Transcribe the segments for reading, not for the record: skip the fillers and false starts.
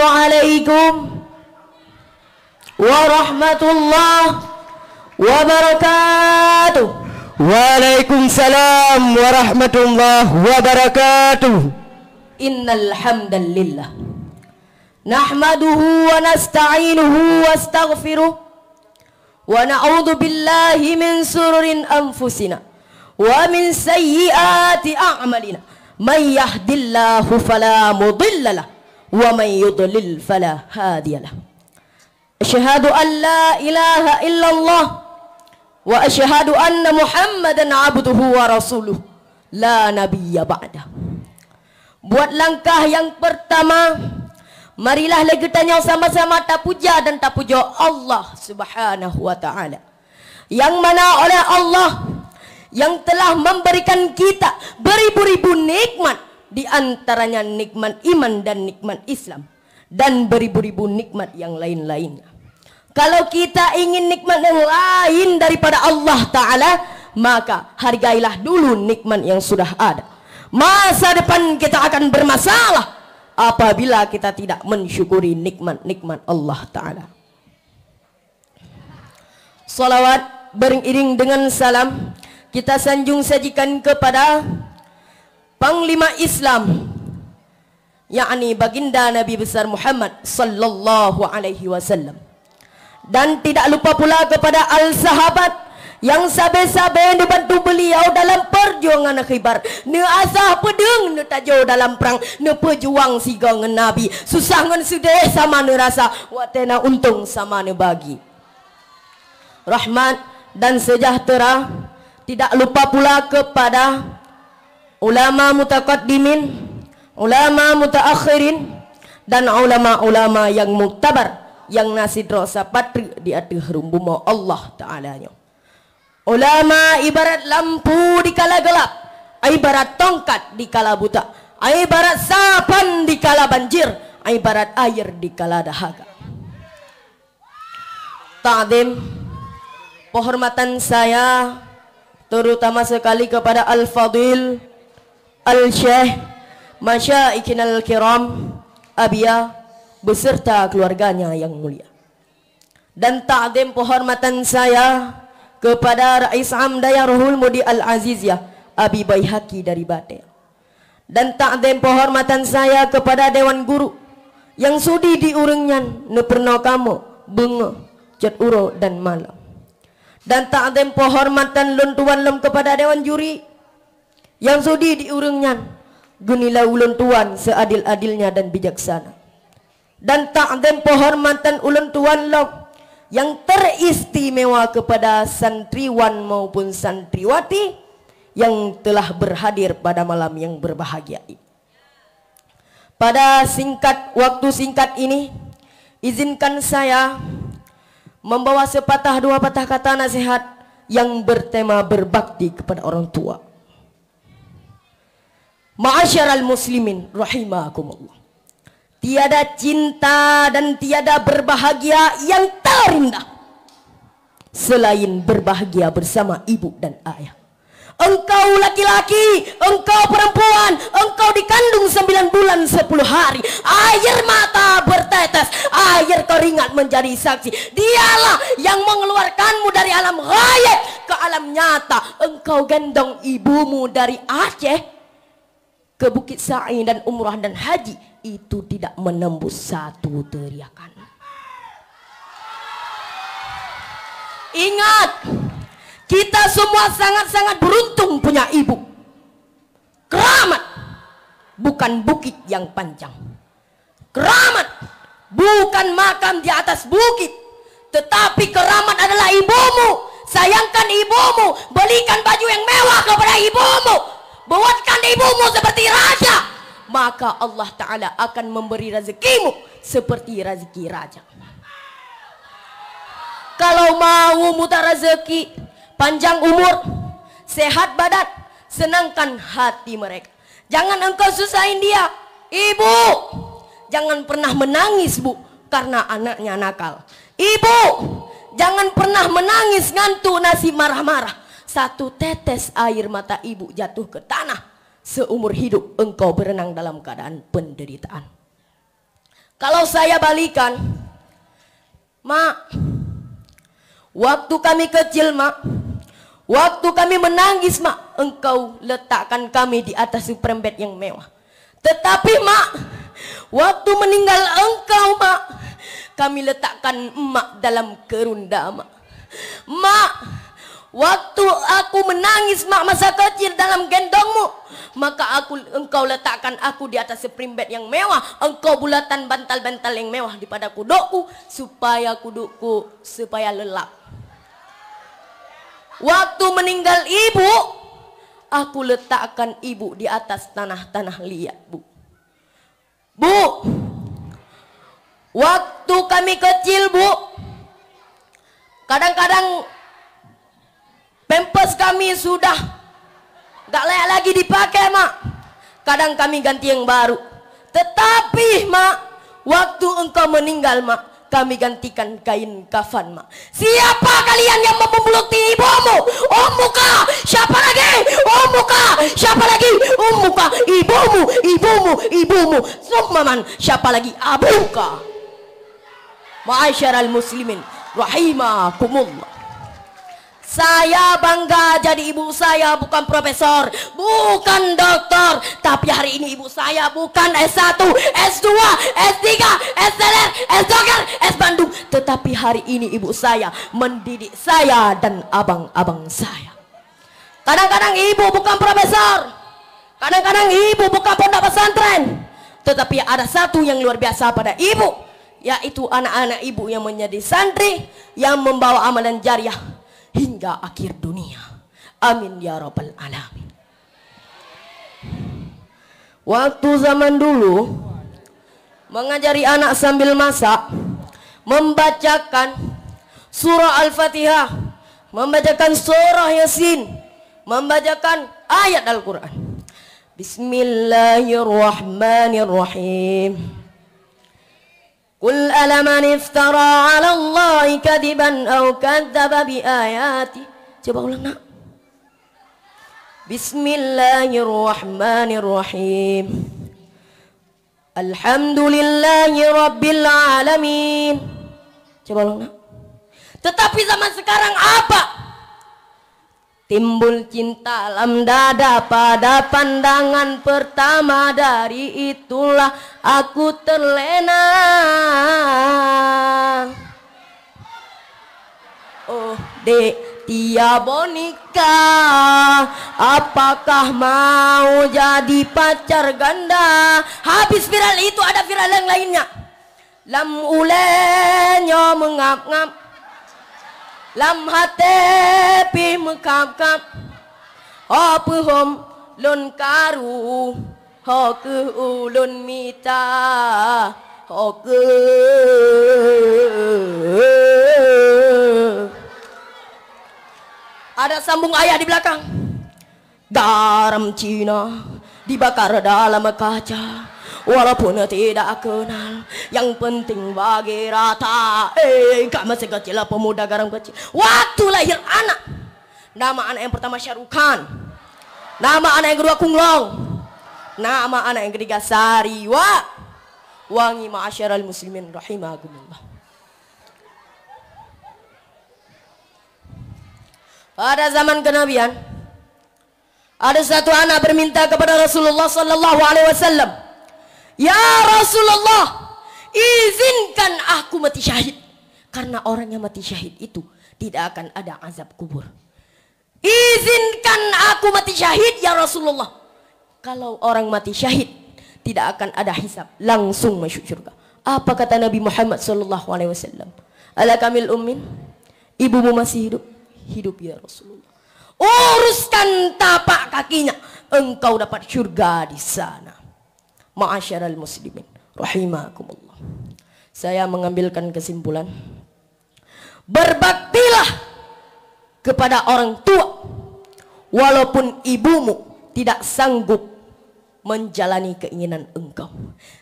Assalamualaikum warahmatullahi wabarakatuh. Waalaikumsalam warahmatullahi wabarakatuh. Innal hamdalillah nahmaduhu wa nasta'inuhu wa astaghfiruh wa na'udzu billahi min sururin anfusina wa min sayyiati a'malina. Man yahdillahu fala mudilla lahu wa man yudlil fala hadiya lahu. Asyhadu an la ilaha illallah wa asyhadu anna Muhammadan abduhu wa rasuluh la nabiyya ba'da. Buat langkah yang pertama, marilah kita sama-sama tak puja dan tak puja Allah Subhanahu wa taala, yang mana oleh Allah yang telah memberikan kita beribu-ribu nikmat, di antaranya nikmat iman dan nikmat Islam, dan beribu-ribu nikmat yang lain-lainnya. Kalau kita ingin nikmat yang lain daripada Allah Ta'ala, maka hargailah dulu nikmat yang sudah ada. Masa depan kita akan bermasalah apabila kita tidak mensyukuri nikmat-nikmat Allah Ta'ala. Salawat beriring dengan salam kita sanjung sajikan kepada Panglima Islam, yakni baginda Nabi besar Muhammad sallallahu alaihi wasallam. Dan tidak lupa pula kepada al-sahabat yang sabe-sabe dibantu beliau dalam perjuangan Khaybar. Ne asah pedeng ne tajo dalam perang, ne pejuang siga ngan Nabi. Susah ngan sudah sama ne rasa, watena untung sama ne bagi. Rahmat dan sejahtera tidak lupa pula kepada ulama mutaqaddimin, ulama mutaakhirin, dan ulama-ulama yang muktabar, yang nasid rasa patri di atas rumbumo Allah Ta'alanya. Ulama ibarat lampu di kala gelap, ibarat tongkat di kala buta, ibarat sapan di kala banjir, ibarat air di kala dahaga. Ta'zim, penghormatan saya terutama sekali kepada Al-Fadil Al-Syekh Masyaikin Al-Kiram Abia beserta keluarganya yang mulia. Dan ta'zim penghormatan saya kepada Rais Am Daya Ruhul Mudi Al-Aziziyah Abi Baihaqi dari Batel. Dan ta'zim penghormatan saya kepada Dewan Guru yang sudi diurengnya ne pernah kamu bunga cat uro dan malam. Dan ta'zim penghormatan luntuan lem kepada Dewan Juri yang sudi diurengnya gunilah ulun tuan seadil-adilnya dan bijaksana. Dan ta'zim penghormatan ulun tuan lem yang teristimewa kepada santriwan maupun santriwati yang telah berhadir pada malam yang berbahagia ini. Pada waktu singkat ini, izinkan saya membawa sepatah dua patah kata nasihat yang bertema berbakti kepada orang tua. Ma'asyiral muslimin rahimakumullah. Tiada cinta dan tiada berbahagia yang terindah selain berbahagia bersama ibu dan ayah. Engkau laki-laki, engkau perempuan, engkau dikandung 9 bulan 10 hari, air mata bertetes, air keringat menjadi saksi. Dialah yang mengeluarkanmu dari alam ghaib ke alam nyata. Engkau gendong ibumu dari Aceh ke Bukit Sa'i dan umrah dan haji, itu tidak menembus satu teriakan. Ingat, kita semua sangat-sangat beruntung punya ibu. Keramat bukan bukit yang panjang. Keramat bukan makam di atas bukit, tetapi keramat adalah ibumu. Sayangkan ibumu, belikan baju yang mewah kepada ibumu, buatkan ibumu seperti raja, maka Allah Ta'ala akan memberi rezekimu seperti rezeki raja. Kalau mau mutar rezeki, panjang umur, sehat badan, senangkan hati mereka. Jangan engkau susahin dia. Ibu, jangan pernah menangis bu karena anaknya nakal. Ibu, jangan pernah menangis ngantuk nasi marah-marah. Satu tetes air mata ibu jatuh ke tanah, seumur hidup engkau berenang dalam keadaan penderitaan. Kalau saya balikan, Mak, waktu kami kecil, Mak, waktu kami menangis, Mak, engkau letakkan kami di atas superbed yang mewah. Tetapi, Mak, waktu meninggal engkau, Mak, kami letakkan emak dalam kerunda, Mak. Mak, waktu aku menangis, Mak, masa kecil dalam gendongmu, maka engkau letakkan aku di atas superbed yang mewah. Engkau bulatan bantal-bantal yang mewah di pada kudukku, supaya kudukku supaya lelap. Waktu meninggal ibu, aku letakkan ibu di atas tanah-tanah liat, Bu. Bu, waktu kami kecil, Bu, kadang-kadang pampers kami sudah gak layak lagi dipakai, Mak. Kadang kami ganti yang baru. Tetapi, Mak, waktu engkau meninggal, Mak, kami gantikan kain kafan, Mak. Siapa kalian yang membeluti ibumu? Ummuka. Siapa lagi? Ummuka. Siapa lagi? Ummuka. Ibumu, ibumu, ibumu. Summaman. Siapa lagi? Abuka. Ma'asyiral muslimin rahimakumullah. Saya bangga jadi ibu saya bukan profesor, bukan dokter, tapi hari ini ibu saya bukan S1, S2, S3, S3, S dokter, S Bandung, tetapi hari ini ibu saya mendidik saya dan abang-abang saya. Kadang-kadang ibu bukan profesor, kadang-kadang ibu bukan pondok pesantren, tetapi ada satu yang luar biasa pada ibu, yaitu anak-anak ibu yang menjadi santri, yang membawa amalan jariah hingga akhir dunia. Amin ya rabbal alamin. Waktu zaman dulu mengajari anak sambil masak, membacakan surah Al-Fatihah, membacakan surah Yasin, membacakan ayat Al-Quran. Bismillahirrahmanirrahim. Qul alaman iftara 'ala Allahi kadiban aw kadzdzaba bi ayati. Coba ulang, Nak. Bismillahirrahmanirrahim. Alhamdulillahi rabbil alamin. Coba ulang, Nak. Tetapi zaman sekarang apa? Timbul cinta dalam dada pada pandangan pertama, dari itulah aku terlena. Oh dek Tia Bonika, apakah mau jadi pacar ganda? Habis viral itu ada viral yang lainnya. Lam ulenyo mengap-ngap, lam hati pi mekap-kap, ho pehom lon karu, ho ke ulun mita, ho ke. Ada sambung ayat di belakang. Garam Cina dibakar dalam kaca, walaupun tidak kenal, yang penting bagi rata. Kak masih kecil, pemuda garam kecil. Waktu lahir anak, nama anak yang pertama Syarukan, nama anak yang kedua Kunglong, nama anak yang ketiga Sariwa. Wangi ma'asyiral muslimin rahimakumullah. Pada zaman kenabian, ada satu anak berminta kepada Rasulullah sallallahu alaihi wasallam, "Ya Rasulullah, izinkan aku mati syahid, karena orang yang mati syahid itu tidak akan ada azab kubur. Izinkan aku mati syahid ya Rasulullah. Kalau orang mati syahid tidak akan ada hisab, langsung masuk surga." Apa kata Nabi Muhammad sallallahu alaihi wasallam? "Ala kamil ummin, ibumu masih hidup?" "Hidup ya Rasulullah." "Uruskan tapak kakinya, engkau dapat surga di sana." Ma'asyiral muslimin rahimakumullah. Saya mengambilkan kesimpulan, berbaktilah kepada orang tua walaupun ibumu tidak sanggup menjalani keinginan engkau.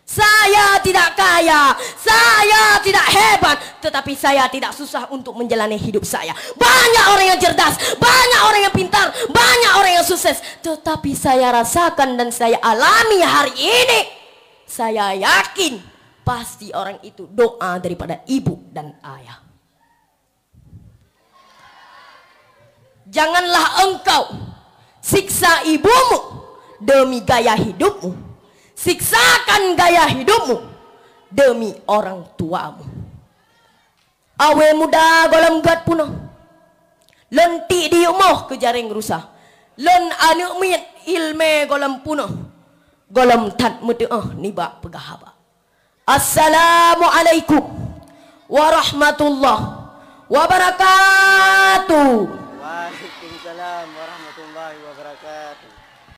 Saya tidak kaya, saya tidak hebat, tetapi saya tidak susah untuk menjalani hidup saya. Banyak orang yang cerdas, banyak orang yang pintar, banyak orang yang sukses, tetapi saya rasakan dan saya alami hari ini. Saya yakin pasti orang itu doa daripada ibu dan ayah. Janganlah engkau siksa ibumu demi gaya hidupmu. Siksakan gaya hidupmu demi orang tuamu. Awe muda golam gat puno. Lentik di umah ke jaring rusa. Len anu min ilme golam puno. Golam tat muda niba pegahaba. Assalamualaikum warahmatullahi wabarakatuh. Waalaikumsalam warahmatullahi